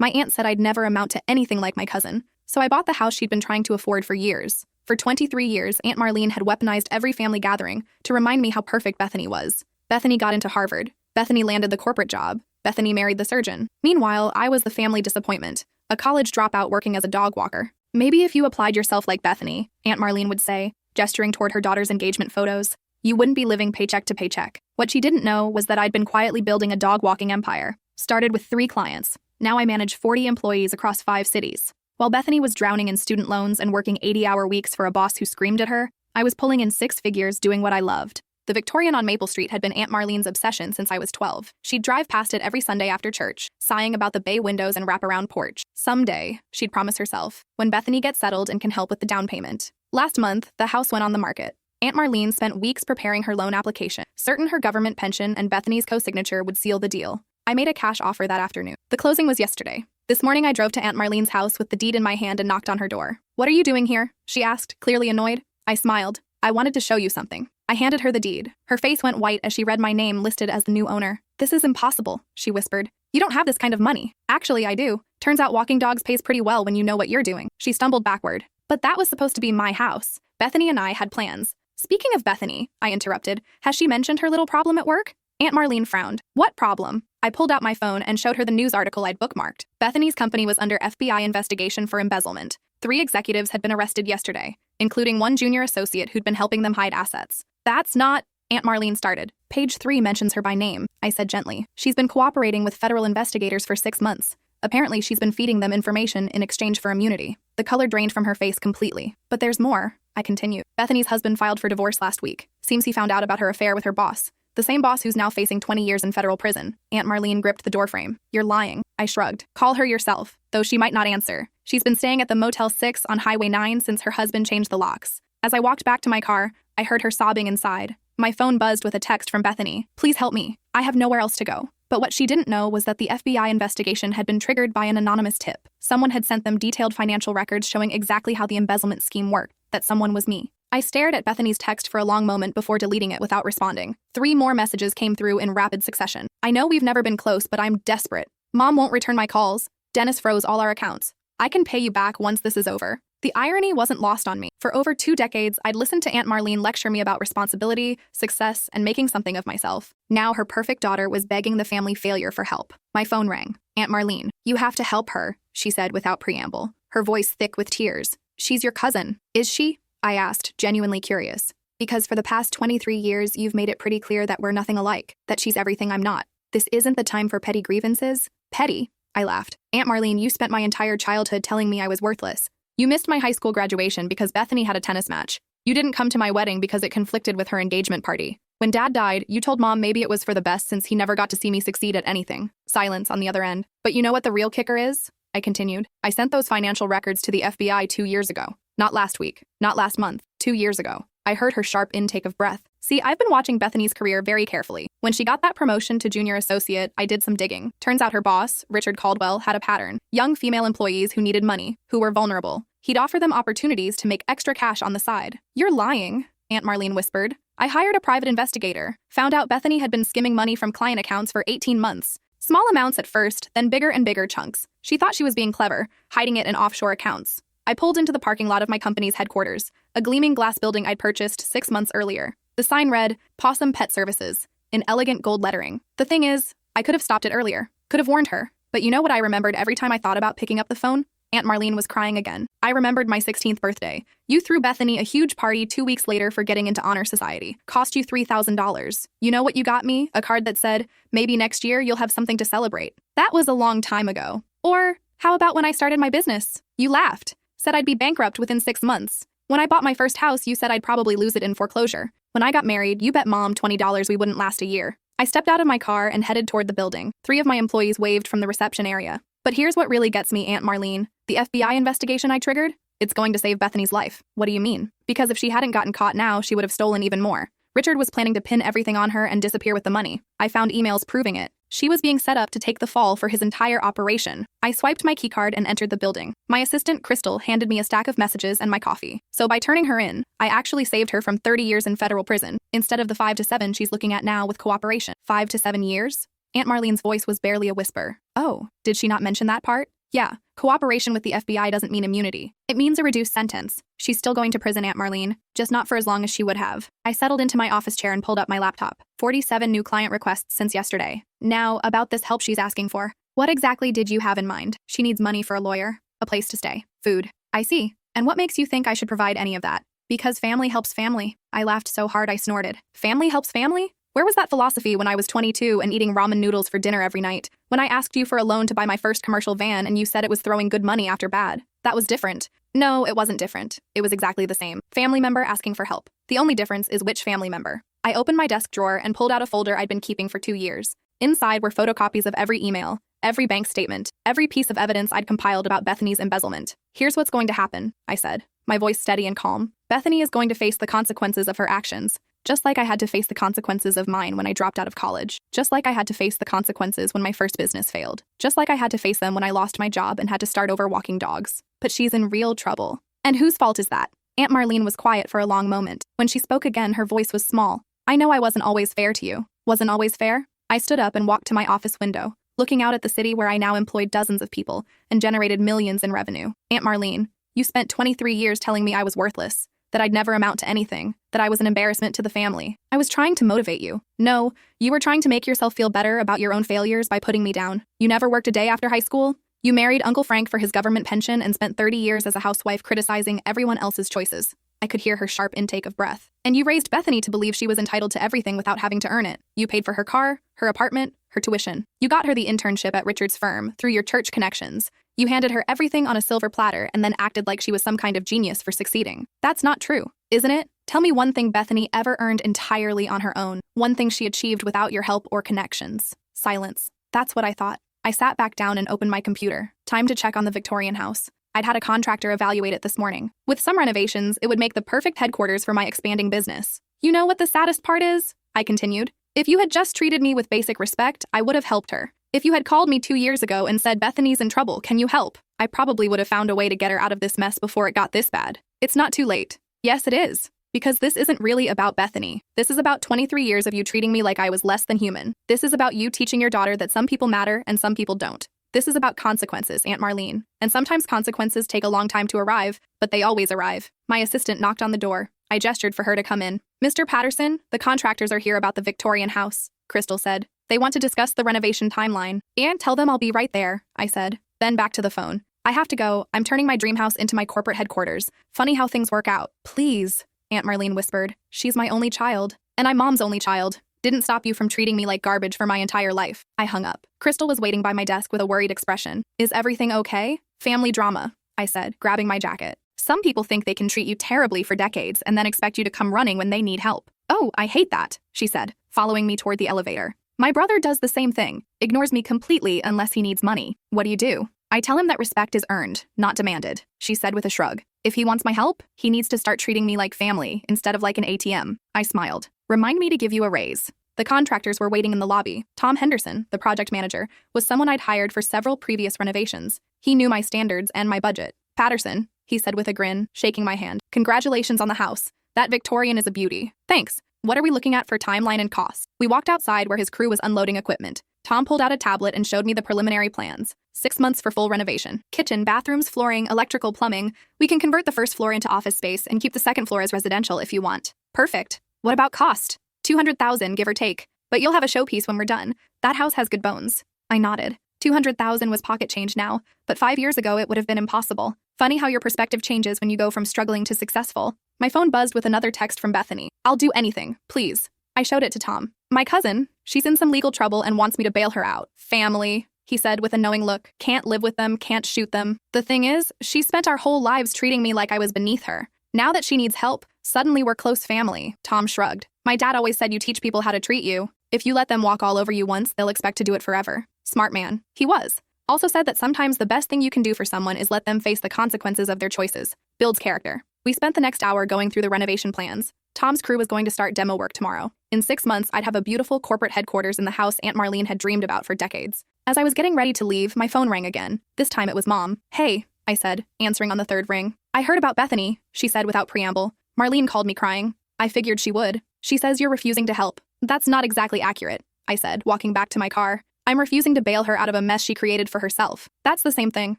My aunt said I'd never amount to anything like my cousin, so I bought the house she'd been trying to afford for years. For 23 years, Aunt Marlene had weaponized every family gathering to remind me how perfect Bethany was. Bethany got into Harvard. Bethany landed the corporate job. Bethany married the surgeon. Meanwhile, I was the family disappointment, a college dropout working as a dog walker. Maybe if you applied yourself like Bethany, Aunt Marlene would say, gesturing toward her daughter's engagement photos, you wouldn't be living paycheck to paycheck. What she didn't know was that I'd been quietly building a dog-walking empire. Started with 3 clients. Now I manage 40 employees across 5 cities. While Bethany was drowning in student loans and working 80-hour weeks for a boss who screamed at her, I was pulling in 6 figures doing what I loved. The Victorian on Maple Street had been Aunt Marlene's obsession since I was 12. She'd drive past it every Sunday after church, sighing about the bay windows and wraparound porch. Someday, she'd promise herself, when Bethany gets settled and can help with the down payment. Last month, the house went on the market. Aunt Marlene spent weeks preparing her loan application, certain her government pension and Bethany's co-signature would seal the deal. I made a cash offer that afternoon. The closing was yesterday. This morning I drove to Aunt Marlene's house with the deed in my hand and knocked on her door. "What are you doing here?" she asked, clearly annoyed. I smiled. "I wanted to show you something." I handed her the deed. Her face went white as she read my name listed as the new owner. "This is impossible," she whispered. "You don't have this kind of money." "Actually, I do. Turns out walking dogs pays pretty well when you know what you're doing." She stumbled backward. "But that was supposed to be my house. Bethany and I had plans." "Speaking of Bethany," I interrupted, "has she mentioned her little problem at work?" Aunt Marlene frowned. "What problem?" I pulled out my phone and showed her the news article I'd bookmarked. Bethany's company was under FBI investigation for embezzlement. 3 executives had been arrested yesterday, including 1 junior associate who'd been helping them hide assets. "That's not," Aunt Marlene started. "Page 3 mentions her by name," I said gently. "She's been cooperating with federal investigators for 6 months. Apparently, she's been feeding them information in exchange for immunity." The color drained from her face completely. "But there's more," I continued. "Bethany's husband filed for divorce last week. Seems he found out about her affair with her boss. The same boss who's now facing 20 years in federal prison." Aunt Marlene gripped the doorframe. "You're lying." I shrugged. "Call her yourself," though she might not answer. "She's been staying at the Motel 6 on Highway 9 since her husband changed the locks." As I walked back to my car, I heard her sobbing inside. My phone buzzed with a text from Bethany. "Please help me. I have nowhere else to go." But what she didn't know was that the FBI investigation had been triggered by an anonymous tip. Someone had sent them detailed financial records showing exactly how the embezzlement scheme worked. That someone was me. I stared at Bethany's text for a long moment before deleting it without responding. 3 more messages came through in rapid succession. "I know we've never been close, but I'm desperate. Mom won't return my calls. Dennis froze all our accounts. I can pay you back once this is over." The irony wasn't lost on me. For over 2 decades, I'd listened to Aunt Marlene lecture me about responsibility, success, and making something of myself. Now her perfect daughter was begging the family failure for help. My phone rang. "Aunt Marlene, you have to help her," she said without preamble, her voice thick with tears. "She's your cousin." "Is she?" I asked, genuinely curious. "Because for the past 23 years, you've made it pretty clear that we're nothing alike, that she's everything I'm not. This isn't the time for petty grievances." "Petty?" I laughed. "Aunt Marlene, you spent my entire childhood telling me I was worthless. You missed my high school graduation because Bethany had a tennis match. You didn't come to my wedding because it conflicted with her engagement party. When Dad died, you told Mom maybe it was for the best since he never got to see me succeed at anything." Silence on the other end. "But you know what the real kicker is?" I continued. "I sent those financial records to the FBI 2 years ago. Not last week. Not last month. 2 years ago." I heard her sharp intake of breath. See, I've been watching Bethany's career very carefully. When she got that promotion to junior associate, I did some digging. Turns out her boss, Richard Caldwell, had a pattern. Young female employees who needed money, who were vulnerable. He'd offer them opportunities to make extra cash on the side. "You're lying," Aunt Marlene whispered. "I hired a private investigator. Found out Bethany had been skimming money from client accounts for 18 months. Small amounts at first, then bigger and bigger chunks. She thought she was being clever, hiding it in offshore accounts." I pulled into the parking lot of my company's headquarters, a gleaming glass building I'd purchased 6 months earlier. The sign read, "Possum Pet Services," in elegant gold lettering. The thing is, I could have stopped it earlier, could have warned her. But you know what I remembered every time I thought about picking up the phone? Aunt Marlene was crying again. "I remembered my 16th birthday. You threw Bethany a huge party 2 weeks later for getting into Honor Society. Cost you $3,000. You know what you got me? A card that said, 'Maybe next year you'll have something to celebrate.' That was a long time ago." Or, how about when I started my business? You laughed. Said I'd be bankrupt within 6 months. When I bought my first house, you said I'd probably lose it in foreclosure. When I got married, you bet Mom $20 we wouldn't last a year. I stepped out of my car and headed toward the building. 3 of my employees waved from the reception area. But here's what really gets me, Aunt Marlene. The FBI investigation I triggered? It's going to save Bethany's life. What do you mean? Because if she hadn't gotten caught now, she would have stolen even more. Richard was planning to pin everything on her and disappear with the money. I found emails proving it. She was being set up to take the fall for his entire operation. I swiped my keycard and entered the building. My assistant, Crystal, handed me a stack of messages and my coffee. So by turning her in, I actually saved her from 30 years in federal prison, instead of the 5 to 7 she's looking at now with cooperation. 5 to 7 years? Aunt Marlene's voice was barely a whisper. Oh, did she not mention that part? Yeah, cooperation with the FBI doesn't mean immunity. It means a reduced sentence. She's still going to prison, Aunt Marlene, just not for as long as she would have. I settled into my office chair and pulled up my laptop. 47 new client requests since yesterday. Now, about this help she's asking for. What exactly did you have in mind? She needs money for a lawyer, a place to stay, food. I see. And what makes you think I should provide any of that? Because family helps family. I laughed so hard I snorted. Family helps family? Where was that philosophy when I was 22 and eating ramen noodles for dinner every night? When I asked you for a loan to buy my first commercial van and you said it was throwing good money after bad? That was different. No, it wasn't different. It was exactly the same. Family member asking for help. The only difference is which family member. I opened my desk drawer and pulled out a folder I'd been keeping for 2 years. Inside were photocopies of every email, every bank statement, every piece of evidence I'd compiled about Bethany's embezzlement. Here's what's going to happen, I said, my voice steady and calm. Bethany is going to face the consequences of her actions. Just like I had to face the consequences of mine when I dropped out of college. Just like I had to face the consequences when my first business failed. Just like I had to face them when I lost my job and had to start over walking dogs. But she's in real trouble. And whose fault is that? Aunt Marlene was quiet for a long moment. When she spoke again, her voice was small. I know I wasn't always fair to you. Wasn't always fair? I stood up and walked to my office window, looking out at the city where I now employed dozens of people and generated millions in revenue. Aunt Marlene, you spent 23 years telling me I was worthless, that I'd never amount to anything, that I was an embarrassment to the family. I was trying to motivate you. No, you were trying to make yourself feel better about your own failures by putting me down. You never worked a day after high school. You married Uncle Frank for his government pension and spent 30 years as a housewife criticizing everyone else's choices. I could hear her sharp intake of breath. And you raised Bethany to believe she was entitled to everything without having to earn it. You paid for her car, her apartment, her tuition. You got her the internship at Richard's firm through your church connections. You handed her everything on a silver platter and then acted like she was some kind of genius for succeeding. That's not true, isn't it? Tell me one thing Bethany ever earned entirely on her own. One thing she achieved without your help or connections. Silence. That's what I thought. I sat back down and opened my computer. Time to check on the Victorian house. I'd had a contractor evaluate it this morning. With some renovations, it would make the perfect headquarters for my expanding business. You know what the saddest part is? I continued. If you had just treated me with basic respect, I would have helped her. If you had called me 2 years ago and said, Bethany's in trouble, can you help? I probably would have found a way to get her out of this mess before it got this bad. It's not too late. Yes, it is. Because this isn't really about Bethany. This is about 23 years of you treating me like I was less than human. This is about you teaching your daughter that some people matter and some people don't. This is about consequences, Aunt Marlene. And sometimes consequences take a long time to arrive, but they always arrive. My assistant knocked on the door. I gestured for her to come in. Mr. Patterson, the contractors are here about the Victorian house, Crystal said. They want to discuss the renovation timeline. And tell them I'll be right there, I said. Then back to the phone. I have to go. I'm turning my dream house into my corporate headquarters. Funny how things work out. Please, Aunt Marlene whispered. She's my only child. And I'm Mom's only child. Didn't stop you from treating me like garbage for my entire life. I hung up. Crystal was waiting by my desk with a worried expression. Is everything okay? Family drama, I said, grabbing my jacket. Some people think they can treat you terribly for decades and then expect you to come running when they need help. Oh, I hate that, she said, following me toward the elevator. My brother does the same thing, ignores me completely unless he needs money. What do? I tell him that respect is earned, not demanded, she said with a shrug. If he wants my help, he needs to start treating me like family instead of like an ATM. I smiled. Remind me to give you a raise. The contractors were waiting in the lobby. Tom Henderson, the project manager, was someone I'd hired for several previous renovations. He knew my standards and my budget. Patterson, he said with a grin, shaking my hand. Congratulations on the house. That Victorian is a beauty. Thanks. What are we looking at for timeline and cost? We walked outside where his crew was unloading equipment. Tom pulled out a tablet and showed me the preliminary plans. 6 months for full renovation. Kitchen, bathrooms, flooring, electrical, plumbing. We can convert the first floor into office space and keep the second floor as residential if you want. Perfect. What about cost? $200,000, give or take. But you'll have a showpiece when we're done. That house has good bones. I nodded. $200,000 was pocket change now, but 5 years ago it would have been impossible. Funny how your perspective changes when you go from struggling to successful. My phone buzzed with another text from Bethany. I'll do anything, please. I showed it to Tom. My cousin, she's in some legal trouble and wants me to bail her out. Family, he said with a knowing look. Can't live with them, can't shoot them. The thing is, she spent our whole lives treating me like I was beneath her. Now that she needs help, suddenly we're close family. Tom shrugged. My dad always said you teach people how to treat you. If you let them walk all over you once, they'll expect to do it forever. Smart man. He was. Also said that sometimes the best thing you can do for someone is let them face the consequences of their choices. Builds character. We spent the next hour going through the renovation plans. Tom's crew was going to start demo work tomorrow. In 6 months, I'd have a beautiful corporate headquarters in the house Aunt Marlene had dreamed about for decades. As I was getting ready to leave, my phone rang again. This time it was Mom. Hey, I said, answering on the third ring. I heard about Bethany, she said without preamble. Marlene called me crying. I figured she would. She says you're refusing to help. That's not exactly accurate. I said, walking back to my car. I'm refusing to bail her out of a mess she created for herself. That's the same thing.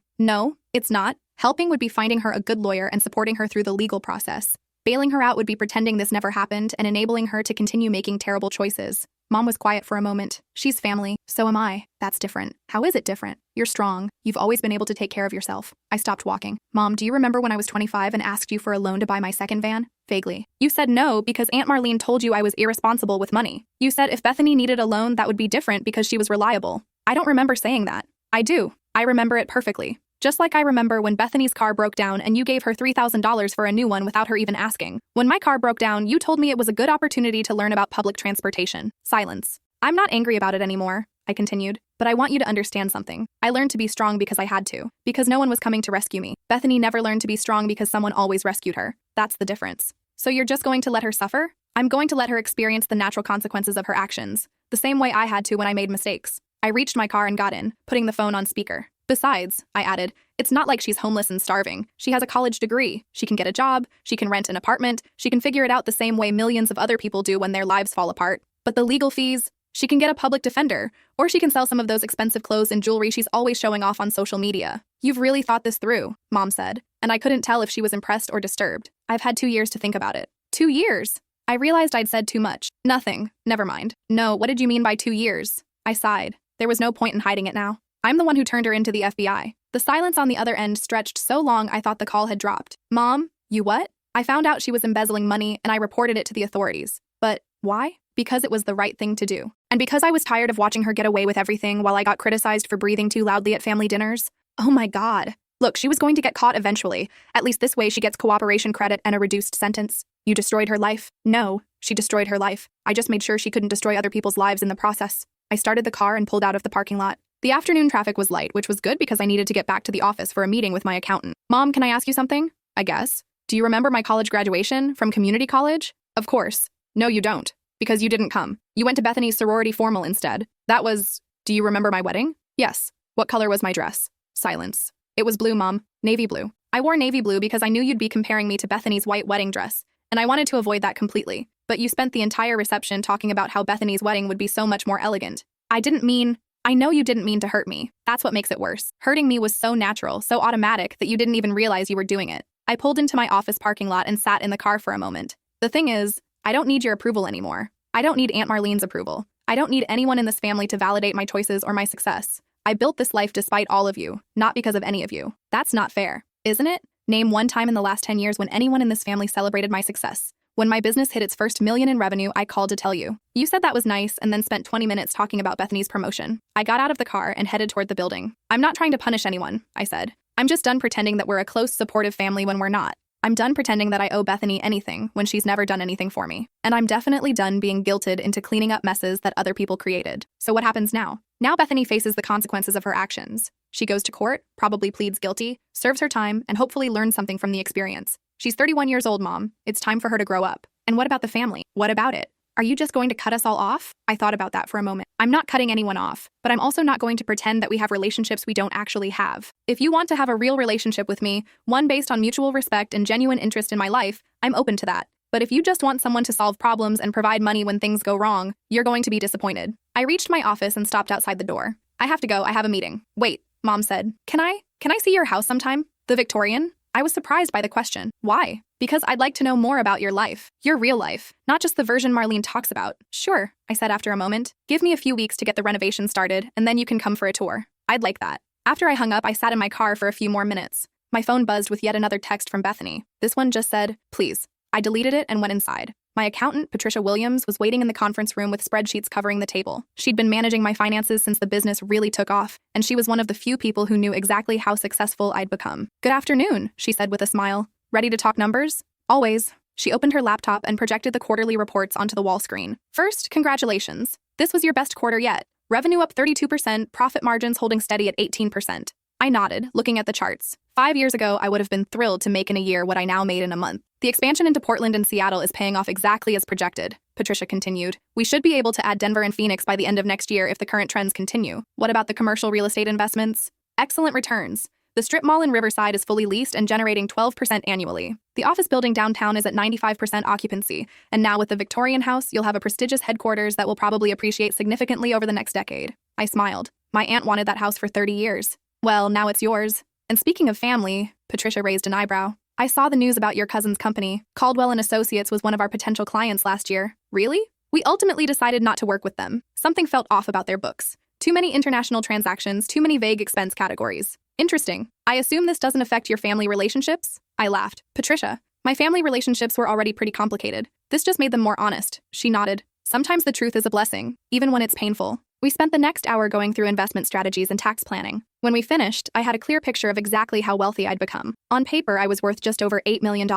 No, it's not. Helping would be finding her a good lawyer and supporting her through the legal process. Bailing her out would be pretending this never happened and enabling her to continue making terrible choices. Mom was quiet for a moment. She's family. So am I. That's different. How is it different? You're strong. You've always been able to take care of yourself. I stopped walking. Mom, do you remember when I was 25 and asked you for a loan to buy my second van? Vaguely. You said no because Aunt Marlene told you I was irresponsible with money. You said if Bethany needed a loan, that would be different because she was reliable. I don't remember saying that. I do. I remember it perfectly. Just like I remember when Bethany's car broke down and you gave her $3,000 for a new one without her even asking. When my car broke down, you told me it was a good opportunity to learn about public transportation. Silence. I'm not angry about it anymore, I continued, but I want you to understand something. I learned to be strong because I had to, because no one was coming to rescue me. Bethany never learned to be strong because someone always rescued her. That's the difference. So you're just going to let her suffer? I'm going to let her experience the natural consequences of her actions, the same way I had to when I made mistakes. I reached my car and got in, putting the phone on speaker. Besides, I added, it's not like she's homeless and starving. She has a college degree. She can get a job. She can rent an apartment. She can figure it out the same way millions of other people do when their lives fall apart. But the legal fees, she can get a public defender, or she can sell some of those expensive clothes and jewelry she's always showing off on social media. You've really thought this through, Mom said, and I couldn't tell if she was impressed or disturbed. I've had 2 years to think about it. 2 years? I realized I'd said too much. Nothing. Never mind. No, what did you mean by 2 years? I sighed. There was no point in hiding it now. I'm the one who turned her into the FBI. The silence on the other end stretched so long I thought the call had dropped. Mom, you what? I found out she was embezzling money and I reported it to the authorities. But why? Because it was the right thing to do. And because I was tired of watching her get away with everything while I got criticized for breathing too loudly at family dinners. Oh my God. Look, she was going to get caught eventually. At least this way she gets cooperation credit and a reduced sentence. You destroyed her life. No, she destroyed her life. I just made sure she couldn't destroy other people's lives in the process. I started the car and pulled out of the parking lot. The afternoon traffic was light, which was good because I needed to get back to the office for a meeting with my accountant. Mom, can I ask you something? I guess. Do you remember my college graduation from community college? Of course. No, you don't. Because you didn't come. You went to Bethany's sorority formal instead. That was... Do you remember my wedding? Yes. What color was my dress? Silence. It was blue, Mom. Navy blue. I wore navy blue because I knew you'd be comparing me to Bethany's white wedding dress, and I wanted to avoid that completely. But you spent the entire reception talking about how Bethany's wedding would be so much more elegant. I know you didn't mean to hurt me. That's what makes it worse. Hurting me was so natural, so automatic that you didn't even realize you were doing it. I pulled into my office parking lot and sat in the car for a moment. The thing is, I don't need your approval anymore. I don't need Aunt Marlene's approval. I don't need anyone in this family to validate my choices or my success. I built this life despite all of you, not because of any of you. That's not fair, isn't it? Name one time in the last 10 years when anyone in this family celebrated my success. When my business hit its first $1 million in revenue, I called to tell you. You said that was nice and then spent 20 minutes talking about Bethany's promotion. I got out of the car and headed toward the building. I'm not trying to punish anyone, I said. I'm just done pretending that we're a close, supportive family when we're not. I'm done pretending that I owe Bethany anything when she's never done anything for me. And I'm definitely done being guilted into cleaning up messes that other people created. So what happens now? Now Bethany faces the consequences of her actions. She goes to court, probably pleads guilty, serves her time, and hopefully learns something from the experience. She's 31 years old, Mom. It's time for her to grow up. And what about the family? What about it? Are you just going to cut us all off? I thought about that for a moment. I'm not cutting anyone off, but I'm also not going to pretend that we have relationships we don't actually have. If you want to have a real relationship with me, one based on mutual respect and genuine interest in my life, I'm open to that. But if you just want someone to solve problems and provide money when things go wrong, you're going to be disappointed. I reached my office and stopped outside the door. I have to go, I have a meeting. Wait, Mom said. Can I see your house sometime? The Victorian? I was surprised by the question. Why? Because I'd like to know more about your life, your real life, not just the version Marlene talks about. Sure, I said after a moment. Give me a few weeks to get the renovation started, and then you can come for a tour. I'd like that. After I hung up, I sat in my car for a few more minutes. My phone buzzed with yet another text from Bethany. This one just said, please. I deleted it and went inside. My accountant, Patricia Williams, was waiting in the conference room with spreadsheets covering the table. She'd been managing my finances since the business really took off, and she was one of the few people who knew exactly how successful I'd become. Good afternoon, she said with a smile. Ready to talk numbers? Always. She opened her laptop and projected the quarterly reports onto the wall screen. First, congratulations. This was your best quarter yet. Revenue up 32%, profit margins holding steady at 18%. I nodded, looking at the charts. 5 years ago, I would have been thrilled to make in a year what I now made in a month. The expansion into Portland and Seattle is paying off exactly as projected, Patricia continued. We should be able to add Denver and Phoenix by the end of next year if the current trends continue. What about the commercial real estate investments? Excellent returns. The strip mall in Riverside is fully leased and generating 12% annually. The office building downtown is at 95% occupancy, and now with the Victorian House, you'll have a prestigious headquarters that will probably appreciate significantly over the next decade. I smiled. My aunt wanted that house for 30 years. Well, now it's yours. And speaking of family, Patricia raised an eyebrow. I saw the news about your cousin's company. Caldwell & Associates was one of our potential clients last year. Really? We ultimately decided not to work with them. Something felt off about their books. Too many international transactions, too many vague expense categories. Interesting. I assume this doesn't affect your family relationships? I laughed. Patricia, my family relationships were already pretty complicated. This just made them more honest. She nodded. Sometimes the truth is a blessing, even when it's painful. We spent the next hour going through investment strategies and tax planning. When we finished, I had a clear picture of exactly how wealthy I'd become. On paper, I was worth just over $8 million.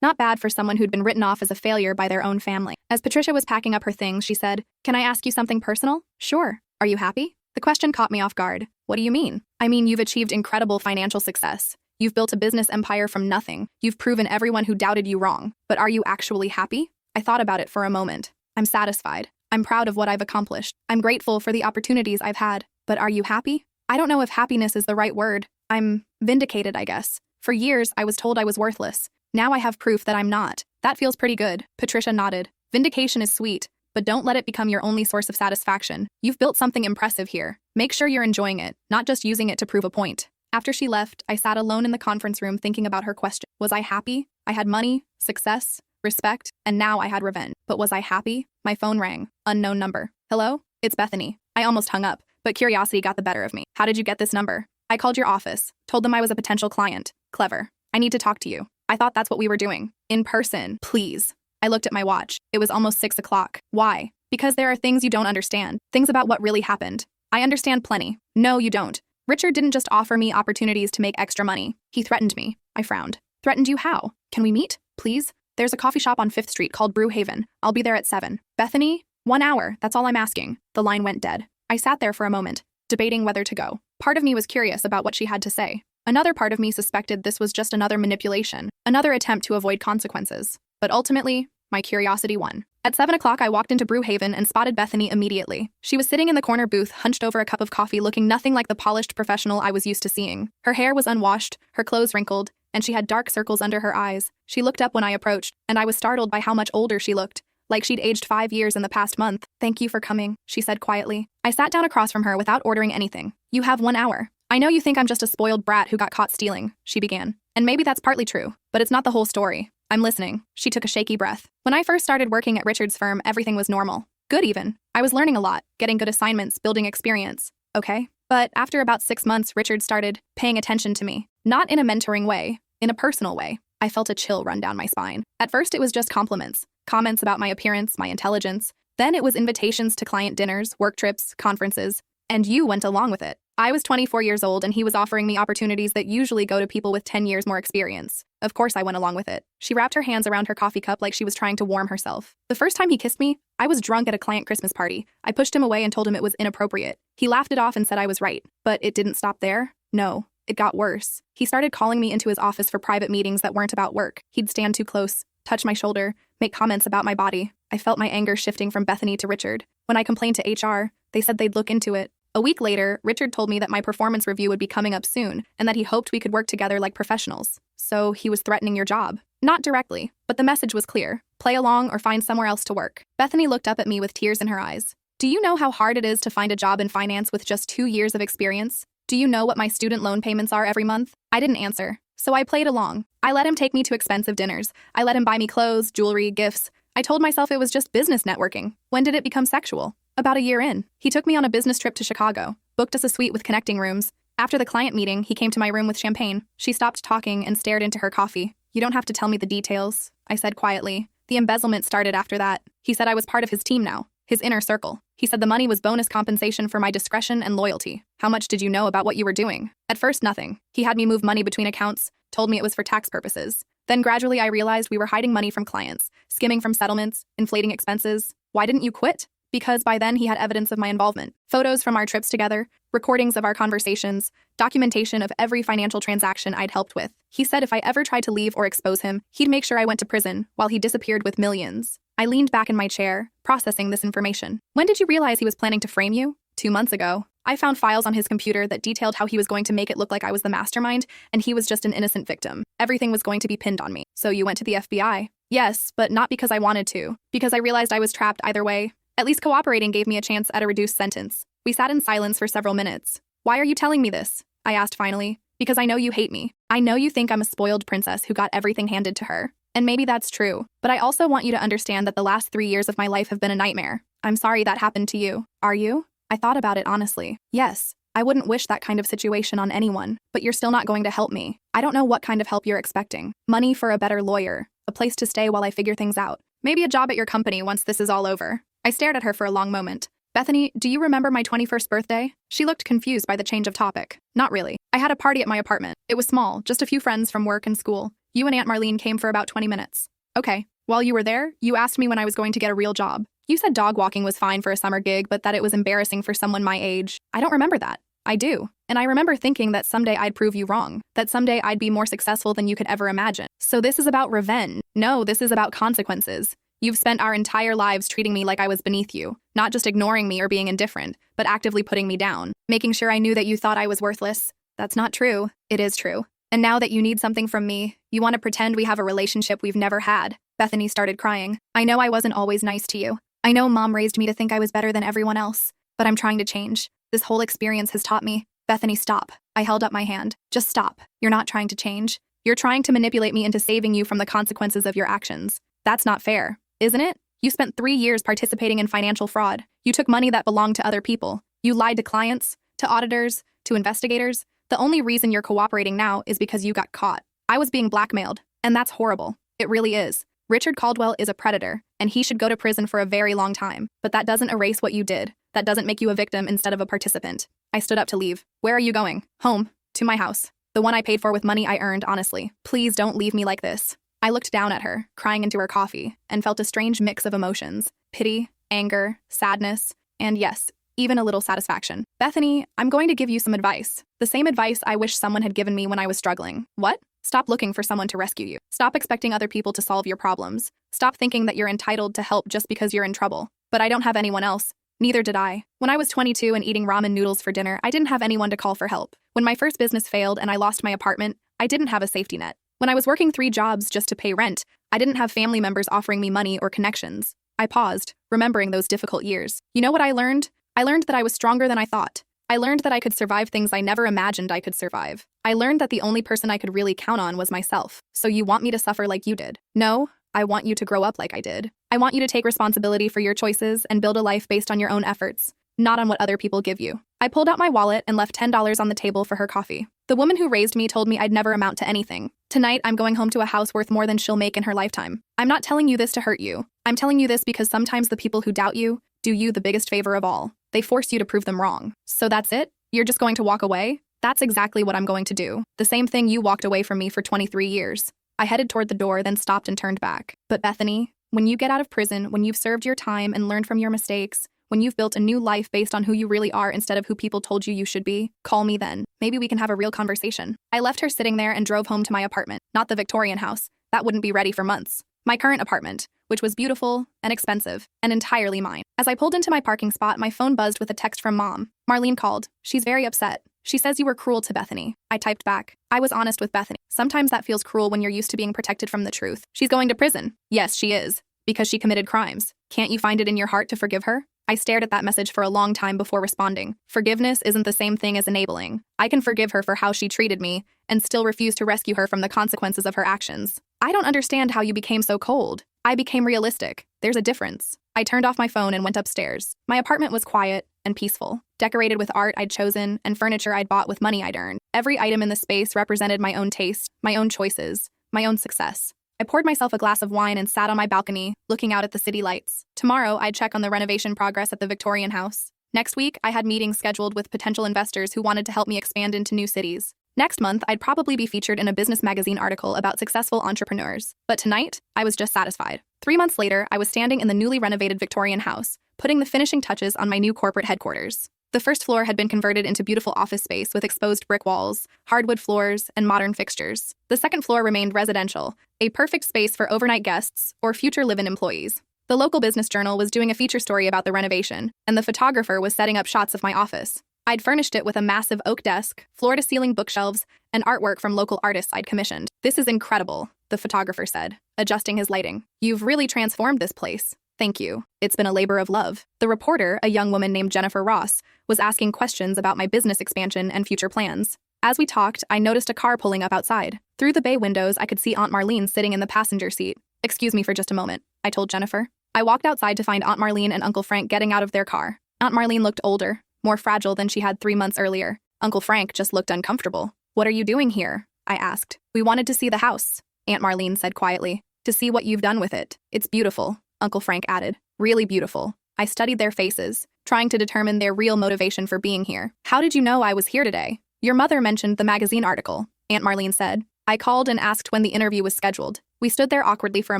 Not bad for someone who'd been written off as a failure by their own family. As Patricia was packing up her things, she said, "Can I ask you something personal?" "Sure. Are you happy?" The question caught me off guard. What do you mean? I mean, you've achieved incredible financial success. You've built a business empire from nothing. You've proven everyone who doubted you wrong. But are you actually happy? I thought about it for a moment. I'm satisfied. I'm proud of what I've accomplished. I'm grateful for the opportunities I've had. But are you happy? I don't know if happiness is the right word. I'm vindicated, I guess. For years, I was told I was worthless. Now I have proof that I'm not. That feels pretty good. Patricia nodded. Vindication is sweet, but don't let it become your only source of satisfaction. You've built something impressive here. Make sure you're enjoying it, not just using it to prove a point. After she left, I sat alone in the conference room thinking about her question. Was I happy? I had money, success, respect, and now I had revenge. But was I happy? My phone rang. Unknown number. Hello? It's Bethany. I almost hung up, but curiosity got the better of me. How did you get this number? I called your office, told them I was a potential client. Clever. I need to talk to you. I thought that's what we were doing. In person, please. I looked at my watch. It was almost 6 o'clock. Why? Because there are things you don't understand. Things about what really happened. I understand plenty. No, you don't. Richard didn't just offer me opportunities to make extra money. He threatened me. I frowned. Threatened you how? Can we meet, please? There's a coffee shop on 5th Street called Brew Haven. I'll be there at 7. Bethany? 1 hour. That's all I'm asking. The line went dead. I sat there for a moment, debating whether to go. Part of me was curious about what she had to say. Another part of me suspected this was just another manipulation, another attempt to avoid consequences. But ultimately, my curiosity won. At 7 o'clock, I walked into Brew Haven and spotted Bethany immediately. She was sitting in the corner booth, hunched over a cup of coffee, looking nothing like the polished professional I was used to seeing. Her hair was unwashed, her clothes wrinkled, and she had dark circles under her eyes. She looked up when I approached, and I was startled by how much older she looked, like she'd aged 5 years in the past month. "Thank you for coming," she said quietly. I sat down across from her without ordering anything. "You have 1 hour. I know you think I'm just a spoiled brat who got caught stealing," she began. "And maybe that's partly true, but it's not the whole story. I'm listening." She took a shaky breath. "When I first started working at Richard's firm, everything was normal. Good even. I was learning a lot, getting good assignments, building experience. Okay? But after about 6 months, Richard started paying attention to me. Not in a mentoring way, in a personal way. I felt a chill run down my spine. At first, it was just compliments. Comments about my appearance, my intelligence. Then it was invitations to client dinners, work trips, conferences. And you went along with it. I was 24 years old and he was offering me opportunities that usually go to people with 10 years more experience. Of course I went along with it. She wrapped her hands around her coffee cup like she was trying to warm herself. The first time he kissed me, I was drunk at a client Christmas party. I pushed him away and told him it was inappropriate. He laughed it off and said I was right. But it didn't stop there. No, it got worse. He started calling me into his office for private meetings that weren't about work. He'd stand too close, touch my shoulder, make comments about my body. I felt my anger shifting from Bethany to Richard. When I complained to HR, they said they'd look into it. A week later, Richard told me that my performance review would be coming up soon and that he hoped we could work together like professionals. So he was threatening your job. Not directly, but the message was clear. Play along or find somewhere else to work. Bethany looked up at me with tears in her eyes. Do you know how hard it is to find a job in finance with just 2 years of experience? Do you know what my student loan payments are every month? I didn't answer, so I played along. I let him take me to expensive dinners. I let him buy me clothes, jewelry, gifts. I told myself it was just business networking. When did it become sexual? About a year in. He took me on a business trip to Chicago, booked us a suite with connecting rooms. After the client meeting, he came to my room with champagne. She stopped talking and stared into her coffee. "You don't have to tell me the details," I said quietly. The embezzlement started after that. He said I was part of his team now, his inner circle. He said the money was bonus compensation for my discretion and loyalty. "How much did you know about what you were doing?" At first, nothing. He had me move money between accounts, told me it was for tax purposes. Then gradually I realized we were hiding money from clients, skimming from settlements, inflating expenses. "Why didn't you quit?" Because by then he had evidence of my involvement. Photos from our trips together, recordings of our conversations, documentation of every financial transaction I'd helped with. He said if I ever tried to leave or expose him, he'd make sure I went to prison while he disappeared with millions. I leaned back in my chair, processing this information. "When did you realize he was planning to frame you?" 2 months ago. I found files on his computer that detailed how he was going to make it look like I was the mastermind, and he was just an innocent victim. Everything was going to be pinned on me. So you went to the FBI? Yes, but not because I wanted to. Because I realized I was trapped either way. At least cooperating gave me a chance at a reduced sentence. We sat in silence for several minutes. Why are you telling me this? I asked finally. Because I know you hate me. I know you think I'm a spoiled princess who got everything handed to her. And maybe that's true. But I also want you to understand that the last 3 years of my life have been a nightmare. I'm sorry that happened to you. Are you? I thought about it honestly. Yes. I wouldn't wish that kind of situation on anyone, but you're still not going to help me. I don't know what kind of help you're expecting. Money for a better lawyer, a place to stay while I figure things out. Maybe a job at your company once this is all over. I stared at her for a long moment. Bethany, do you remember my 21st birthday? She looked confused by the change of topic. Not really. I had a party at my apartment. It was small, just a few friends from work and school. You and Aunt Marlene came for about 20 minutes. Okay. While you were there, you asked me when I was going to get a real job. You said dog walking was fine for a summer gig, but that it was embarrassing for someone my age. I don't remember that. I do. And I remember thinking that someday I'd prove you wrong, that someday I'd be more successful than you could ever imagine. So this is about revenge. No, this is about consequences. You've spent our entire lives treating me like I was beneath you, not just ignoring me or being indifferent, but actively putting me down, making sure I knew that you thought I was worthless. That's not true. It is true. And now that you need something from me, you want to pretend we have a relationship we've never had. Bethany started crying. I know I wasn't always nice to you. I know Mom raised me to think I was better than everyone else, but I'm trying to change. This whole experience has taught me. Bethany, stop. I held up my hand. Just stop. You're not trying to change. You're trying to manipulate me into saving you from the consequences of your actions. That's not fair, isn't it? You spent 3 years participating in financial fraud. You took money that belonged to other people. You lied to clients, to auditors, to investigators. The only reason you're cooperating now is because you got caught. I was being blackmailed, and that's horrible. It really is. Richard Caldwell is a predator, and he should go to prison for a very long time. But that doesn't erase what you did. That doesn't make you a victim instead of a participant. I stood up to leave. Where are you going? Home. To my house. The one I paid for with money I earned, honestly. Please don't leave me like this. I looked down at her, crying into her coffee, and felt a strange mix of emotions. Pity, anger, sadness, and yes, even a little satisfaction. Bethany, I'm going to give you some advice. The same advice I wish someone had given me when I was struggling. What? Stop looking for someone to rescue you. Stop expecting other people to solve your problems. Stop thinking that you're entitled to help just because you're in trouble. But I don't have anyone else. Neither did I. When I was 22 and eating ramen noodles for dinner, I didn't have anyone to call for help. When my first business failed and I lost my apartment, I didn't have a safety net. When I was working 3 jobs just to pay rent, I didn't have family members offering me money or connections. I paused, remembering those difficult years. You know what I learned? I learned that I was stronger than I thought. I learned that I could survive things I never imagined I could survive. I learned that the only person I could really count on was myself. So you want me to suffer like you did? No, I want you to grow up like I did. I want you to take responsibility for your choices and build a life based on your own efforts, not on what other people give you. I pulled out my wallet and left $10 on the table for her coffee. The woman who raised me told me I'd never amount to anything. Tonight, I'm going home to a house worth more than she'll make in her lifetime. I'm not telling you this to hurt you. I'm telling you this because sometimes the people who doubt you do you the biggest favor of all. They force you to prove them wrong. So that's it? You're just going to walk away? That's exactly what I'm going to do. The same thing you walked away from me for 23 years. I headed toward the door, then stopped and turned back. But Bethany, when you get out of prison, when you've served your time and learned from your mistakes, when you've built a new life based on who you really are instead of who people told you should be, call me then. Maybe we can have a real conversation. I left her sitting there and drove home to my apartment. Not the Victorian house. That wouldn't be ready for months. My current apartment, which was beautiful and expensive and entirely mine. As I pulled into my parking spot, my phone buzzed with a text from Mom. Marlene called. She's very upset. She says you were cruel to Bethany. I typed back. I was honest with Bethany. Sometimes that feels cruel when you're used to being protected from the truth. She's going to prison. Yes, she is. Because she committed crimes. Can't you find it in your heart to forgive her? I stared at that message for a long time before responding. Forgiveness isn't the same thing as enabling. I can forgive her for how she treated me and still refuse to rescue her from the consequences of her actions. I don't understand how you became so cold. I became realistic. There's a difference. I turned off my phone and went upstairs. My apartment was quiet and peaceful, decorated with art I'd chosen and furniture I'd bought with money I'd earned. Every item in the space represented my own taste, my own choices, my own success. I poured myself a glass of wine and sat on my balcony, looking out at the city lights. Tomorrow, I'd check on the renovation progress at the Victorian house. Next week, I had meetings scheduled with potential investors who wanted to help me expand into new cities. Next month, I'd probably be featured in a business magazine article about successful entrepreneurs. But tonight, I was just satisfied. 3 months later, I was standing in the newly renovated Victorian house, putting the finishing touches on my new corporate headquarters. The first floor had been converted into beautiful office space with exposed brick walls, hardwood floors, and modern fixtures. The second floor remained residential, a perfect space for overnight guests or future live-in employees. The local business journal was doing a feature story about the renovation, and the photographer was setting up shots of my office. I'd furnished it with a massive oak desk, floor-to-ceiling bookshelves, and artwork from local artists I'd commissioned. "This is incredible," the photographer said, adjusting his lighting. "You've really transformed this place." "Thank you. It's been a labor of love." The reporter, a young woman named Jennifer Ross, was asking questions about my business expansion and future plans. As we talked, I noticed a car pulling up outside. Through the bay windows, I could see Aunt Marlene sitting in the passenger seat. "Excuse me for just a moment," I told Jennifer. I walked outside to find Aunt Marlene and Uncle Frank getting out of their car. Aunt Marlene looked older, more fragile than she had 3 months earlier. Uncle Frank just looked uncomfortable. "What are you doing here?" I asked. "We wanted to see the house," Aunt Marlene said quietly. "To see what you've done with it. It's beautiful," Uncle Frank added. "Really beautiful." I studied their faces, trying to determine their real motivation for being here. "How did you know I was here today?" "Your mother mentioned the magazine article," Aunt Marlene said. "I called and asked when the interview was scheduled." We stood there awkwardly for a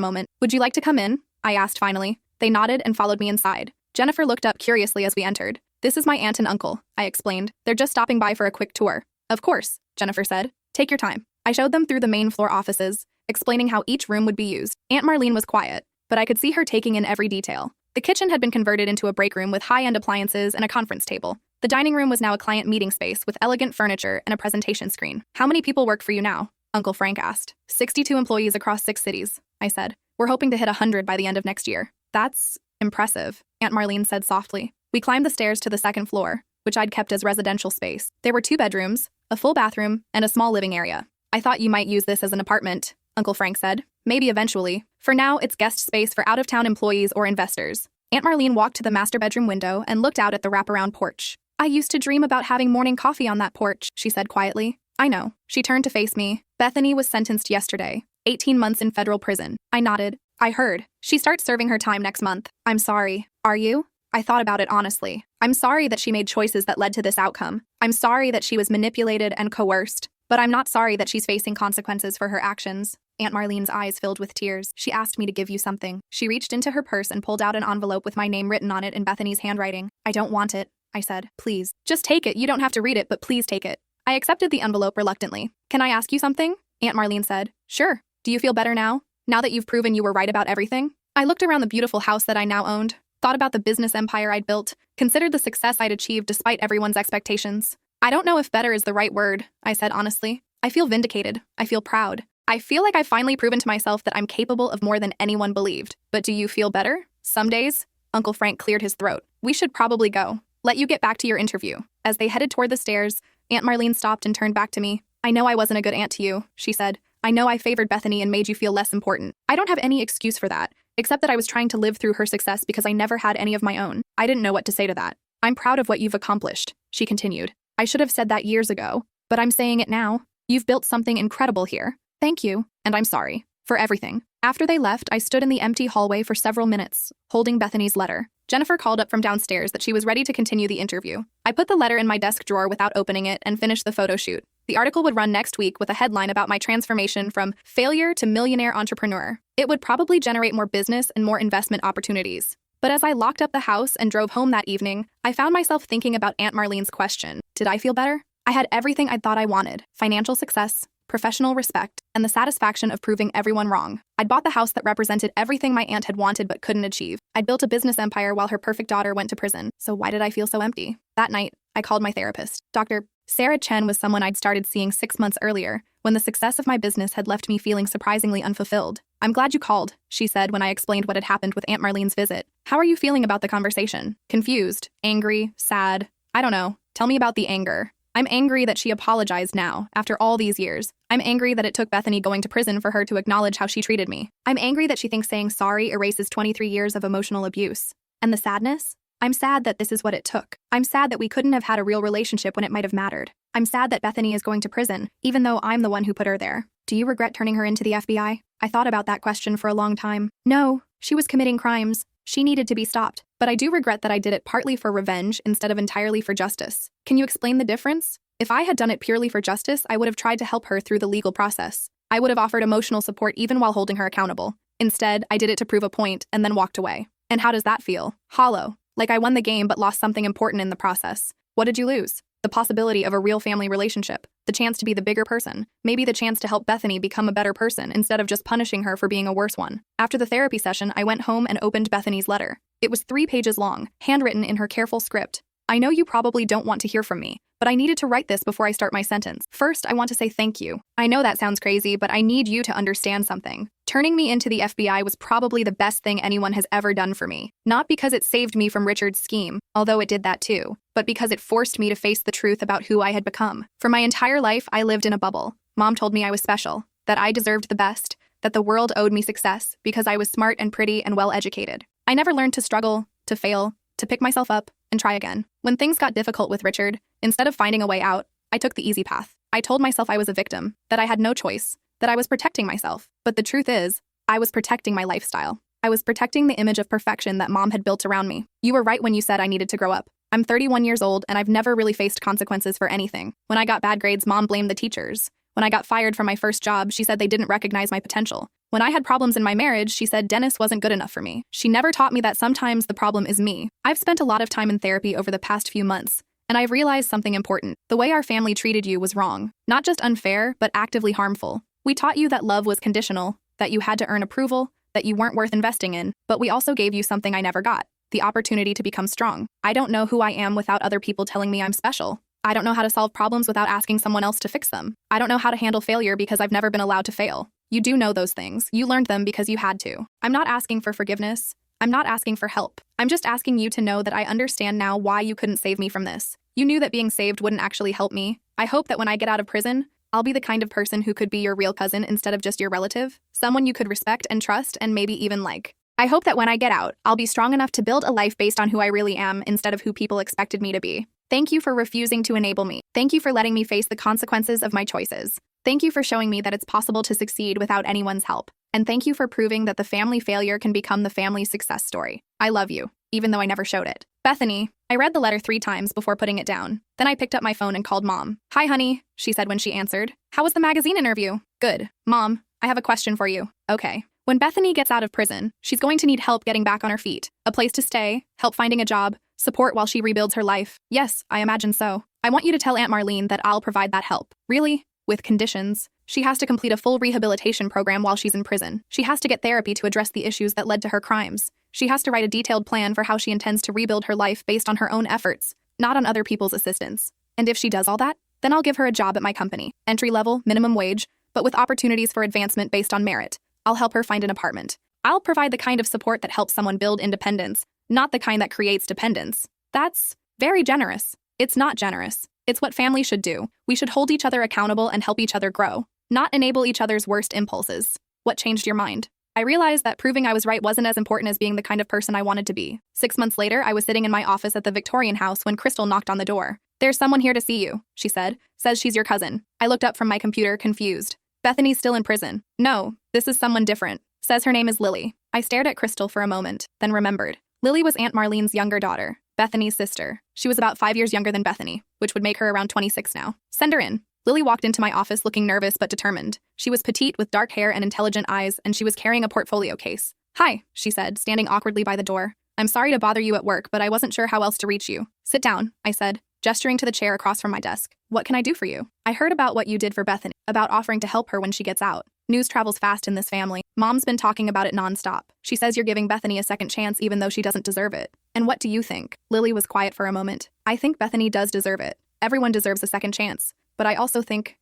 moment. "Would you like to come in?" I asked finally. They nodded and followed me inside. Jennifer looked up curiously as we entered. "This is my aunt and uncle," I explained. "They're just stopping by for a quick tour." "Of course," Jennifer said. "Take your time." I showed them through the main floor offices, explaining how each room would be used. Aunt Marlene was quiet, but I could see her taking in every detail. The kitchen had been converted into a break room with high-end appliances and a conference table. The dining room was now a client meeting space with elegant furniture and a presentation screen. "How many people work for you now?" Uncle Frank asked. 62 employees across 6 cities, I said. "We're hoping to hit 100 by the end of next year." "That's impressive," Aunt Marlene said softly. We climbed the stairs to the second floor, which I'd kept as residential space. There were 2 bedrooms, a full bathroom, and a small living area. "I thought you might use this as an apartment," Uncle Frank said. "Maybe eventually. For now, it's guest space for out-of-town employees or investors." Aunt Marlene walked to the master bedroom window and looked out at the wraparound porch. "I used to dream about having morning coffee on that porch," she said quietly. "I know." She turned to face me. "Bethany was sentenced yesterday. 18 months in federal prison." I nodded. "I heard. She starts serving her time next month." "I'm sorry." "Are you?" I thought about it honestly. I'm sorry that she made choices that led to this outcome. I'm sorry that she was manipulated and coerced. But I'm not sorry that she's facing consequences for her actions. Aunt Marlene's eyes filled with tears. "She asked me to give you something." She reached into her purse and pulled out an envelope with my name written on it in Bethany's handwriting. "I don't want it," I said. "Please. Just take it. You don't have to read it, but please take it." I accepted the envelope reluctantly. "Can I ask you something?" Aunt Marlene said. "Sure. Do you feel better now? Now that you've proven you were right about everything?" I looked around the beautiful house that I now owned, thought about the business empire I'd built, considered the success I'd achieved despite everyone's expectations. "I don't know if better is the right word," I said honestly. "I feel vindicated. I feel proud. I feel like I've finally proven to myself that I'm capable of more than anyone believed. But do you feel better? Some days?" Uncle Frank cleared his throat. "We should probably go. Let you get back to your interview." As they headed toward the stairs, Aunt Marlene stopped and turned back to me. "I know I wasn't a good aunt to you," she said. "I know I favored Bethany and made you feel less important. I don't have any excuse for that, except that I was trying to live through her success because I never had any of my own." I didn't know what to say to that. "I'm proud of what you've accomplished," she continued. "I should have said that years ago, but I'm saying it now. You've built something incredible here. Thank you, and I'm sorry for everything." After they left, I stood in the empty hallway for several minutes, holding Bethany's letter. Jennifer called up from downstairs that she was ready to continue the interview. I put the letter in my desk drawer without opening it and finished the photo shoot. The article would run next week with a headline about my transformation from failure to millionaire entrepreneur. It would probably generate more business and more investment opportunities. But as I locked up the house and drove home that evening, I found myself thinking about Aunt Marlene's question. Did I feel better? I had everything I thought I wanted: financial success, professional respect, and the satisfaction of proving everyone wrong. I'd bought the house that represented everything my aunt had wanted but couldn't achieve. I'd built a business empire while her perfect daughter went to prison. So why did I feel so empty? That night, I called my therapist. Dr. Sarah Chen was someone I'd started seeing 6 months earlier, when the success of my business had left me feeling surprisingly unfulfilled. "I'm glad you called," she said when I explained what had happened with Aunt Marlene's visit. "How are you feeling about the conversation?" "Confused, angry, sad. I don't know. Tell me about the anger." "I'm angry that she apologized now, after all these years. I'm angry that it took Bethany going to prison for her to acknowledge how she treated me. I'm angry that she thinks saying sorry erases 23 years of emotional abuse. And the sadness? I'm sad that this is what it took. I'm sad that we couldn't have had a real relationship when it might have mattered. I'm sad that Bethany is going to prison, even though I'm the one who put her there. Do you regret turning her into the FBI?" I thought about that question for a long time. No, she was committing crimes. She needed to be stopped. But I do regret that I did it partly for revenge instead of entirely for justice. Can you explain the difference? If I had done it purely for justice, I would have tried to help her through the legal process. I would have offered emotional support even while holding her accountable. Instead, I did it to prove a point and then walked away. And how does that feel? Hollow. Like I won the game but lost something important in the process. What did you lose? The possibility of a real family relationship. The chance to be the bigger person. Maybe the chance to help Bethany become a better person instead of just punishing her for being a worse one. After the therapy session, I went home and opened Bethany's letter. It was 3 pages long, handwritten in her careful script. I know you probably don't want to hear from me, but I needed to write this before I start my sentence. First, I want to say thank you. I know that sounds crazy, but I need you to understand something. Turning me into the FBI was probably the best thing anyone has ever done for me. Not because it saved me from Richard's scheme, although it did that too, but because it forced me to face the truth about who I had become. For my entire life, I lived in a bubble. Mom told me I was special, that I deserved the best, that the world owed me success because I was smart and pretty and well-educated. I never learned to struggle, to fail, to pick myself up, and try again. When things got difficult with Richard, instead of finding a way out, I took the easy path. I told myself I was a victim, that I had no choice, that I was protecting myself. But the truth is, I was protecting my lifestyle. I was protecting the image of perfection that Mom had built around me. You were right when you said I needed to grow up. I'm 31 years old and I've never really faced consequences for anything. When I got bad grades, Mom blamed the teachers. When I got fired from my first job, she said they didn't recognize my potential. When I had problems in my marriage, she said Dennis wasn't good enough for me. She never taught me that sometimes the problem is me. I've spent a lot of time in therapy over the past few months, and I've realized something important. The way our family treated you was wrong. Not just unfair, but actively harmful. We taught you that love was conditional, that you had to earn approval, that you weren't worth investing in, but we also gave you something I never got, the opportunity to become strong. I don't know who I am without other people telling me I'm special. I don't know how to solve problems without asking someone else to fix them. I don't know how to handle failure because I've never been allowed to fail. You do know those things. You learned them because you had to. I'm not asking for forgiveness. I'm not asking for help. I'm just asking you to know that I understand now why you couldn't save me from this. You knew that being saved wouldn't actually help me. I hope that when I get out of prison, I'll be the kind of person who could be your real cousin instead of just your relative, someone you could respect and trust and maybe even like. I hope that when I get out, I'll be strong enough to build a life based on who I really am instead of who people expected me to be. Thank you for refusing to enable me. Thank you for letting me face the consequences of my choices. Thank you for showing me that it's possible to succeed without anyone's help. And thank you for proving that the family failure can become the family success story. I love you, even though I never showed it. Bethany. I read the letter 3 times before putting it down. Then I picked up my phone and called Mom. Hi, honey, she said when she answered. How was the magazine interview? Good. Mom, I have a question for you. Okay. When Bethany gets out of prison, she's going to need help getting back on her feet. A place to stay, help finding a job, support while she rebuilds her life. Yes, I imagine so. I want you to tell Aunt Marlene that I'll provide that help. Really? With conditions. She has to complete a full rehabilitation program while she's in prison. She has to get therapy to address the issues that led to her crimes. She has to write a detailed plan for how she intends to rebuild her life based on her own efforts, not on other people's assistance. And if she does all that, then I'll give her a job at my company. Entry-level, minimum wage, but with opportunities for advancement based on merit. I'll help her find an apartment. I'll provide the kind of support that helps someone build independence, not the kind that creates dependence. That's very generous. It's not generous. It's what family should do. We should hold each other accountable and help each other grow, not enable each other's worst impulses. What changed your mind? I realized that proving I was right wasn't as important as being the kind of person I wanted to be. 6 months later, I was sitting in my office at the Victorian house when Crystal knocked on the door. There's someone here to see you, she said. Says she's your cousin. I looked up from my computer, confused. Bethany's still in prison. No, this is someone different. Says her name is Lily. I stared at Crystal for a moment, then remembered. Lily was Aunt Marlene's younger daughter, Bethany's sister. She was about 5 years younger than Bethany, which would make her around 26 now. Send her in. Lily walked into my office looking nervous but determined. She was petite with dark hair and intelligent eyes, and she was carrying a portfolio case. Hi, she said, standing awkwardly by the door. I'm sorry to bother you at work, but I wasn't sure how else to reach you. Sit down, I said, gesturing to the chair across from my desk. What can I do for you? I heard about what you did for Bethany, about offering to help her when she gets out. News travels fast in this family. Mom's been talking about it nonstop. She says you're giving Bethany a second chance even though she doesn't deserve it. And what do you think? Lily was quiet for a moment. I think Bethany does deserve it. Everyone deserves a second chance. But I also think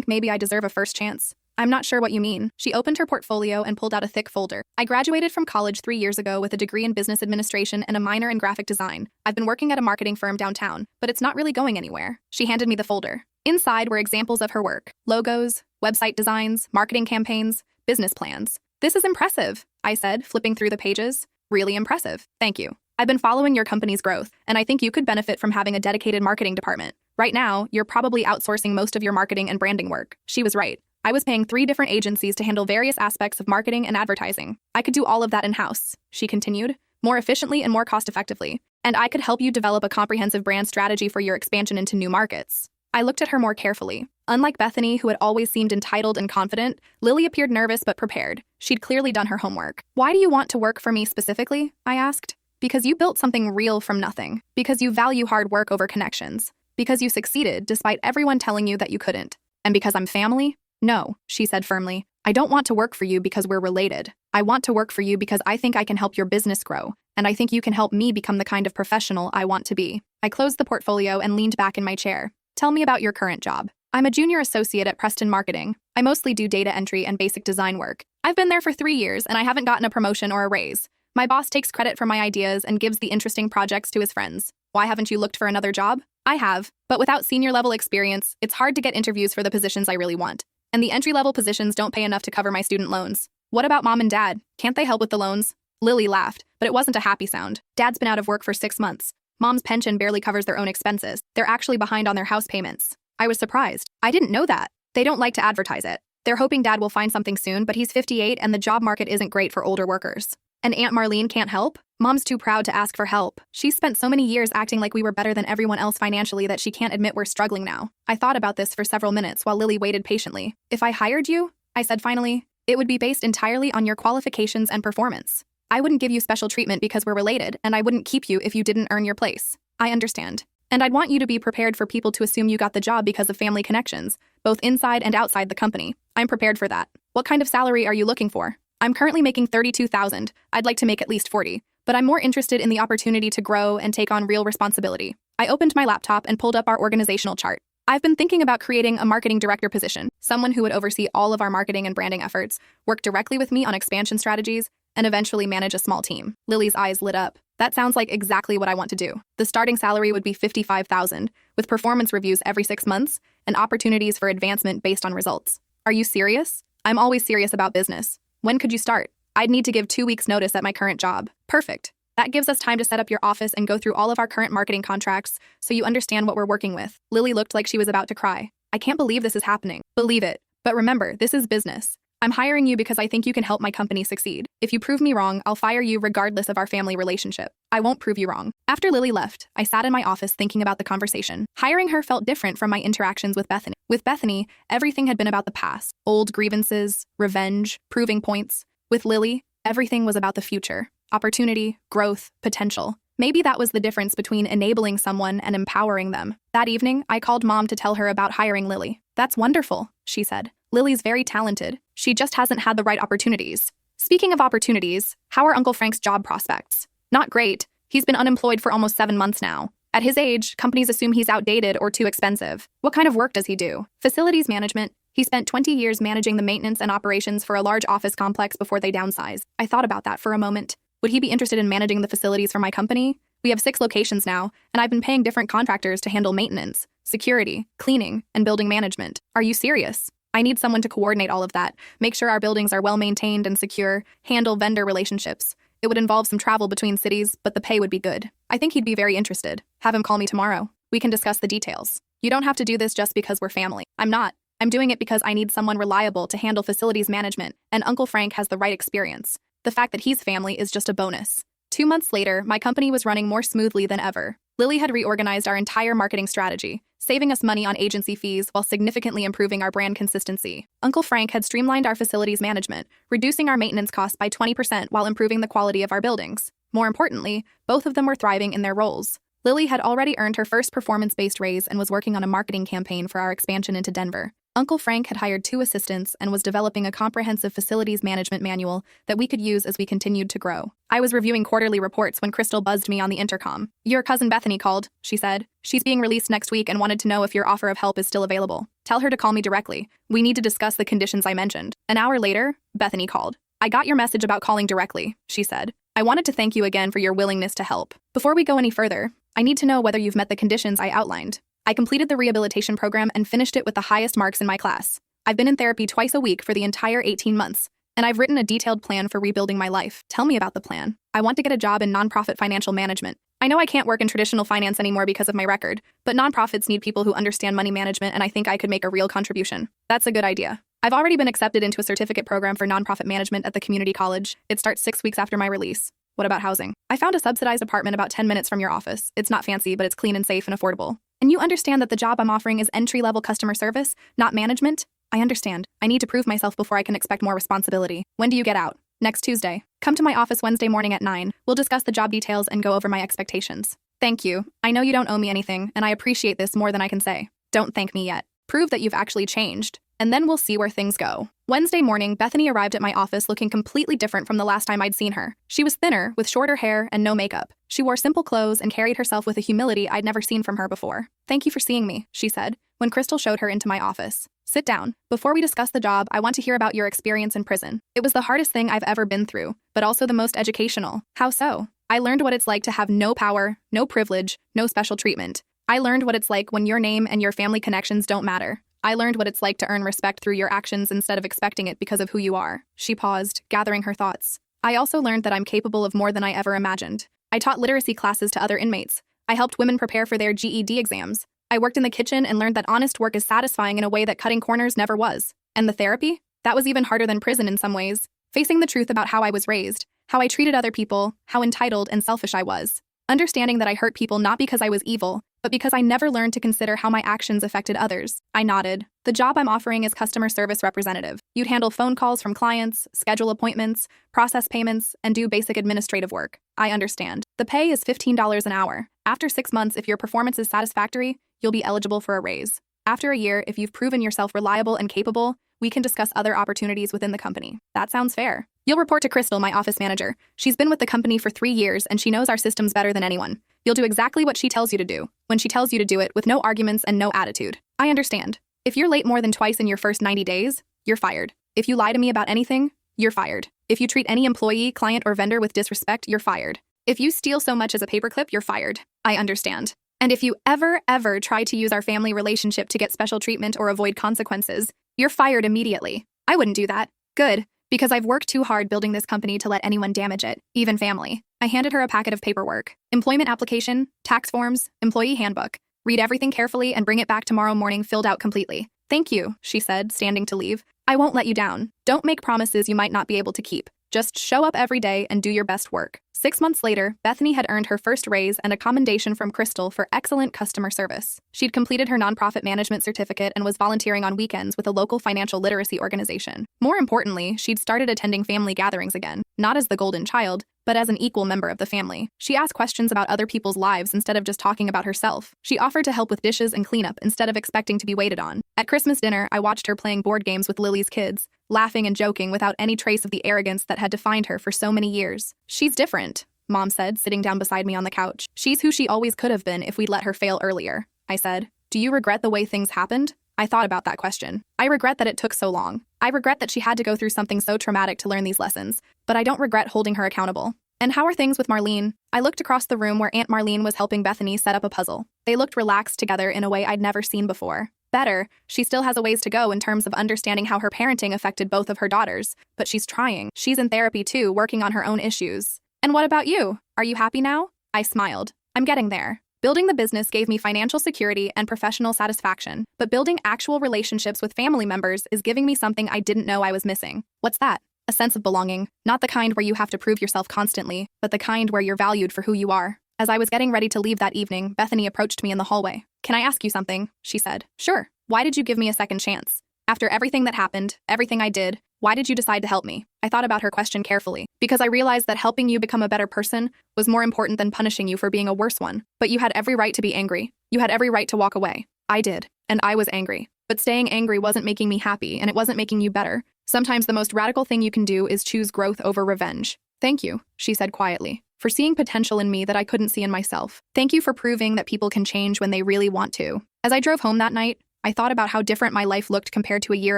maybe I deserve a first chance. I'm not sure what you mean. She opened her portfolio and pulled out a thick folder. I graduated from college 3 years ago with a degree in business administration and a minor in graphic design. I've been working at a marketing firm downtown, but it's not really going anywhere. She handed me the folder. Inside were examples of her work. Logos, website designs, marketing campaigns, business plans. This is impressive, I said, flipping through the pages. Really impressive. Thank you. I've been following your company's growth, and I think you could benefit from having a dedicated marketing department. Right now, you're probably outsourcing most of your marketing and branding work. She was right. I was paying 3 different agencies to handle various aspects of marketing and advertising. I could do all of that in-house, she continued, more efficiently and more cost-effectively. And I could help you develop a comprehensive brand strategy for your expansion into new markets. I looked at her more carefully. Unlike Bethany, who had always seemed entitled and confident, Lily appeared nervous but prepared. She'd clearly done her homework. Why do you want to work for me specifically? I asked. Because you built something real from nothing. Because you value hard work over connections. Because you succeeded despite everyone telling you that you couldn't. And because I'm family? No, she said firmly. I don't want to work for you because we're related. I want to work for you because I think I can help your business grow, and and I think you can help me become the kind of professional I want to be. I closed the portfolio and leaned back in my chair. Tell me about your current job. I'm a junior associate at Preston Marketing. I mostly do data entry and basic design work. I've been there for 3 years, and I haven't gotten a promotion or a raise. My boss takes credit for my ideas and gives the interesting projects to his friends. Why haven't you looked for another job? I have, but without senior-level experience, it's hard to get interviews for the positions I really want. And the entry-level positions don't pay enough to cover my student loans. What about mom and dad? Can't they help with the loans? Lily laughed, but it wasn't a happy sound. Dad's been out of work for 6 months. Mom's pension barely covers their own expenses. They're actually behind on their house payments. I was surprised. I didn't know that. They don't like to advertise it. They're hoping Dad will find something soon, but he's 58 and the job market isn't great for older workers. And Aunt Marlene can't help? Mom's too proud to ask for help. She's spent so many years acting like we were better than everyone else financially that she can't admit we're struggling now. I thought about this for several minutes while Lily waited patiently. If I hired you, I said finally, it would be based entirely on your qualifications and performance. I wouldn't give you special treatment because we're related, and I wouldn't keep you if you didn't earn your place. I understand. And I'd want you to be prepared for people to assume you got the job because of family connections, both inside and outside the company. I'm prepared for that. What kind of salary are you looking for? I'm currently making $32,000. I'd like to make at least 40, but I'm more interested in the opportunity to grow and take on real responsibility. I opened my laptop and pulled up our organizational chart. I've been thinking about creating a marketing director position, someone who would oversee all of our marketing and branding efforts, work directly with me on expansion strategies, and eventually manage a small team. Lily's eyes lit up. That sounds like exactly what I want to do. The starting salary would be $55,000, with performance reviews every 6 months and opportunities for advancement based on results. Are you serious? I'm always serious about business. When could you start? I'd need to give 2 weeks' notice at my current job. Perfect. That gives us time to set up your office and go through all of our current marketing contracts so you understand what we're working with. Lily looked like she was about to cry. I can't believe this is happening. Believe it. But remember, this is business. I'm hiring you because I think you can help my company succeed. If you prove me wrong, I'll fire you regardless of our family relationship. I won't prove you wrong. After Lily left, I sat in my office thinking about the conversation. Hiring her felt different from my interactions with Bethany. With Bethany, everything had been about the past. Old grievances, revenge, proving points. With Lily, everything was about the future. Opportunity, growth, potential. Maybe that was the difference between enabling someone and empowering them. That evening, I called Mom to tell her about hiring Lily. That's wonderful, she said. Lily's very talented. She just hasn't had the right opportunities. Speaking of opportunities, how are Uncle Frank's job prospects? Not great. He's been unemployed for almost 7 months now. At his age, companies assume he's outdated or too expensive. What kind of work does he do? Facilities management. He spent 20 years managing the maintenance and operations for a large office complex before they downsized. I thought about that for a moment. Would he be interested in managing the facilities for my company? We have 6 locations now, and I've been paying different contractors to handle maintenance, security, cleaning, and building management. Are you serious? I need someone to coordinate all of that, make sure our buildings are well maintained and secure, handle vendor relationships. It would involve some travel between cities, but the pay would be good. I think he'd be very interested. Have him call me tomorrow. We can discuss the details. You don't have to do this just because we're family. I'm not. I'm doing it because I need someone reliable to handle facilities management, and Uncle Frank has the right experience. The fact that he's family is just a bonus. 2 months later, my company was running more smoothly than ever. Lily had reorganized our entire marketing strategy, saving us money on agency fees while significantly improving our brand consistency. Uncle Frank had streamlined our facilities management, reducing our maintenance costs by 20% while improving the quality of our buildings. More importantly, both of them were thriving in their roles. Lily had already earned her first performance-based raise and was working on a marketing campaign for our expansion into Denver. Uncle Frank had hired 2 assistants and was developing a comprehensive facilities management manual that we could use as we continued to grow. I was reviewing quarterly reports when Crystal buzzed me on the intercom. Your cousin Bethany called, she said. She's being released next week and wanted to know if your offer of help is still available. Tell her to call me directly. We need to discuss the conditions I mentioned. An hour later, Bethany called. I got your message about calling directly, she said. I wanted to thank you again for your willingness to help. Before we go any further, I need to know whether you've met the conditions I outlined. I completed the rehabilitation program and finished it with the highest marks in my class. I've been in therapy twice a week for the entire 18 months, and I've written a detailed plan for rebuilding my life. Tell me about the plan. I want to get a job in nonprofit financial management. I know I can't work in traditional finance anymore because of my record, but nonprofits need people who understand money management, and I think I could make a real contribution. That's a good idea. I've already been accepted into a certificate program for nonprofit management at the community college. It starts 6 weeks after my release. What about housing? I found a subsidized apartment about 10 minutes from your office. It's not fancy, but it's clean and safe and affordable. And you understand that the job I'm offering is entry-level customer service, not management? I understand. I need to prove myself before I can expect more responsibility. When do you get out? Next Tuesday. Come to my office Wednesday morning at 9. We'll discuss the job details and go over my expectations. Thank you. I know you don't owe me anything, and I appreciate this more than I can say. Don't thank me yet. Prove that you've actually changed. and then we'll see where things go. Wednesday morning, Bethany arrived at my office looking completely different from the last time I'd seen her. She was thinner, with shorter hair and no makeup. She wore simple clothes and carried herself with a humility I'd never seen from her before. "Thank you for seeing me," she said, when Crystal showed her into my office. "Sit down. Before we discuss the job, I want to hear about your experience in prison. It was the hardest thing I've ever been through, but also the most educational." "How so?" "I learned what it's like to have no power, no privilege, no special treatment. I learned what it's like when your name and your family connections don't matter. I learned what it's like to earn respect through your actions instead of expecting it because of who you are." She paused, gathering her thoughts. "I also learned that I'm capable of more than I ever imagined. I taught literacy classes to other inmates. I helped women prepare for their GED exams. I worked in the kitchen and learned that honest work is satisfying in a way that cutting corners never was. And the therapy? That was even harder than prison in some ways. Facing the truth about how I was raised, how I treated other people, how entitled and selfish I was. Understanding that I hurt people not because I was evil, but because I never learned to consider how my actions affected others." I nodded. "The job I'm offering is customer service representative. You'd handle phone calls from clients, schedule appointments, process payments, and do basic administrative work." "I understand. The pay is $15 an hour. After 6 months, if your performance is satisfactory, you'll be eligible for a raise. After a year, if you've proven yourself reliable and capable, we can discuss other opportunities within the company." "That sounds fair." "You'll report to Crystal, my office manager. She's been with the company for 3 years and she knows our systems better than anyone. You'll do exactly what she tells you to do, when she tells you to do it, with no arguments and no attitude." "I understand. If you're late more than twice in your first 90 days, you're fired. If you lie to me about anything, you're fired. If you treat any employee, client, or vendor with disrespect, you're fired. If you steal so much as a paperclip, you're fired." "I understand. And if you ever try to use our family relationship to get special treatment or avoid consequences, you're fired immediately." "I wouldn't do that." "Good, because I've worked too hard building this company to let anyone damage it, even family." I handed her a packet of paperwork. "Employment application, tax forms, employee handbook. Read everything carefully and bring it back tomorrow morning filled out completely." "Thank you," she said, standing to leave. "I won't let you down. Don't make promises you might not be able to keep. Just show up every day and do your best work." 6 months later, Bethany had earned her first raise and a commendation from Crystal for excellent customer service. She'd completed her nonprofit management certificate and was volunteering on weekends with a local financial literacy organization. More importantly, she'd started attending family gatherings again, not as the golden child, but as an equal member of the family. She asked questions about other people's lives instead of just talking about herself. She offered to help with dishes and cleanup instead of expecting to be waited on. At Christmas dinner, I watched her playing board games with Lily's kids, laughing and joking without any trace of the arrogance that had defined her for so many years. "She's different," Mom said, sitting down beside me on the couch. "She's who she always could have been if we'd let her fail earlier." I said, "Do you regret the way things happened?" I thought about that question. "I regret that it took so long. I regret that she had to go through something so traumatic to learn these lessons, but I don't regret holding her accountable." "And how are things with Marlene?" I looked across the room where Aunt Marlene was helping Bethany set up a puzzle. They looked relaxed together in a way I'd never seen before. "Better. She still has a ways to go in terms of understanding how her parenting affected both of her daughters, but she's trying. She's in therapy too, working on her own issues." "And what about you? Are you happy now?" I smiled. "I'm getting there. Building the business gave me financial security and professional satisfaction, but building actual relationships with family members is giving me something I didn't know I was missing." "What's that?" "A sense of belonging. Not the kind where you have to prove yourself constantly, but the kind where you're valued for who you are." As I was getting ready to leave that evening, Bethany approached me in the hallway. "Can I ask you something?" she said. "Sure. Why did you give me a second chance? After everything that happened, everything I did, why did you decide to help me?" I thought about her question carefully. "Because I realized that helping you become a better person was more important than punishing you for being a worse one. But you had every right to be angry. You had every right to walk away." I did, and I was angry. But staying angry wasn't making me happy, and it wasn't making you better. Sometimes the most radical thing you can do is choose growth over revenge. "Thank you," she said quietly, "for seeing potential in me that I couldn't see in myself. Thank you for proving that people can change when they really want to." As I drove home that night, I thought about how different my life looked compared to a year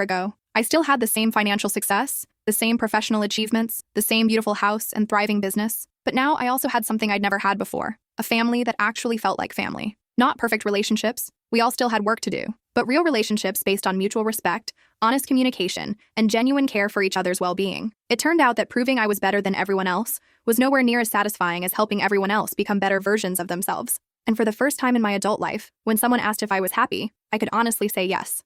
ago. I still had the same financial success, the same professional achievements, the same beautiful house and thriving business. But now I also had something I'd never had before, a family that actually felt like family. Not perfect relationships, we all still had work to do, but real relationships based on mutual respect, honest communication, and genuine care for each other's well-being. It turned out that proving I was better than everyone else was nowhere near as satisfying as helping everyone else become better versions of themselves. And for the first time in my adult life, when someone asked if I was happy, I could honestly say yes.